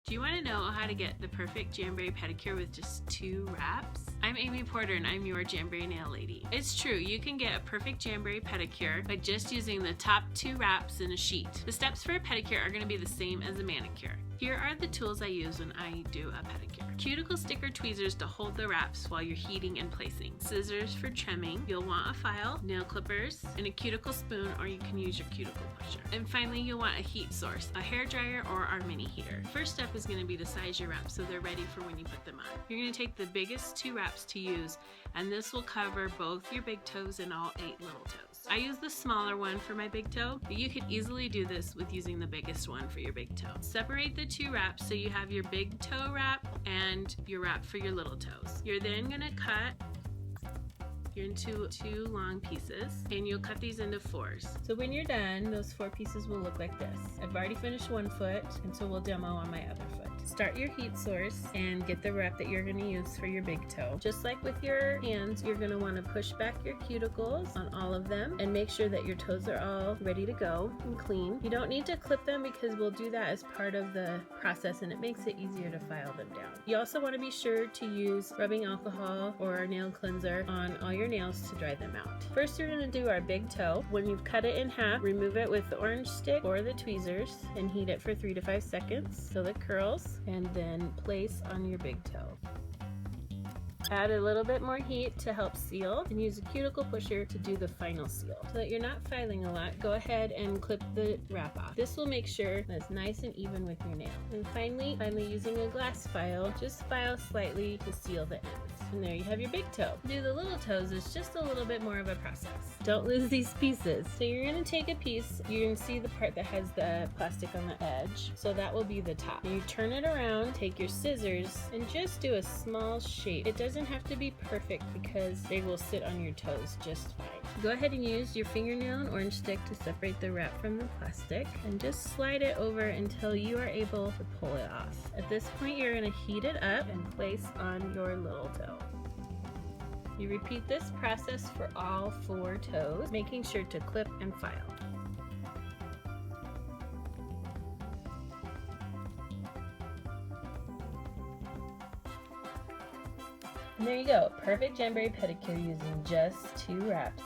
Do you want to know how to get the perfect Jamberry pedicure with just 2 wraps? I'm Amy Porter and I'm your Jamberry nail lady. It's true, you can get a perfect Jamberry pedicure by just using the top 2 wraps in a sheet. The steps for a pedicure are going to be the same as a manicure. Here are the tools I use when I do a pedicure. Cuticle sticker tweezers to hold the wraps while you're heating and placing. Scissors for trimming. You'll want a file, nail clippers, and a cuticle spoon, or you can use your cuticle pusher. And finally, you'll want a heat source, a hair dryer or our mini heater. First step is going to be to size your wraps so they're ready for when you put them on. You're going to take the biggest 2 wraps to use, and this will cover both your big toes and all 8 little toes. I use the smaller one for my big toe, but you could easily do this with using the biggest one for your big toe. Separate the 2 wraps so you have your big toe wrap and your wrap for your little toes. You're then going to cut into 2 long pieces, and you'll cut these into 4s. So when you're done, those 4 pieces will look like this. I've already finished one foot, and so we'll demo on my other foot. Start your heat source and get the wrap that you're going to use for your big toe. Just like with your hands, you're going to want to push back your cuticles on all of them and make sure that your toes are all ready to go and clean. You don't need to clip them because we'll do that as part of the process, and it makes it easier to file them down. You also want to be sure to use rubbing alcohol or nail cleanser on all your nails to dry them out. First, you're going to do our big toe. When you've cut it in half, remove it with the orange stick or the tweezers and heat it for 3 to 5 seconds till it curls, and then place on your big toe. Add a little bit more heat to help seal, and use a cuticle pusher to do the final seal. So that you're not filing a lot, go ahead and clip the wrap off. This will make sure that it's nice and even with your nail. And finally using a glass file, just file slightly to seal the ends. And there you have your big toe. To do the little toes is just a little bit more of a process. Don't lose these pieces. So you're going to take a piece, you can see the part that has the plastic on the edge, so that will be the top. And you turn it around, take your scissors, and just do a small shape. It doesn't have to be perfect because they will sit on your toes just fine. Go ahead and use your fingernail and orange stick to separate the wrap from the plastic, and just slide it over until you are able to pull it off. At this point, you're going to heat it up and place on your little toe. You repeat this process for all 4 toes, making sure to clip and file. And there you go, perfect Jamberry pedicure using just 2 wraps.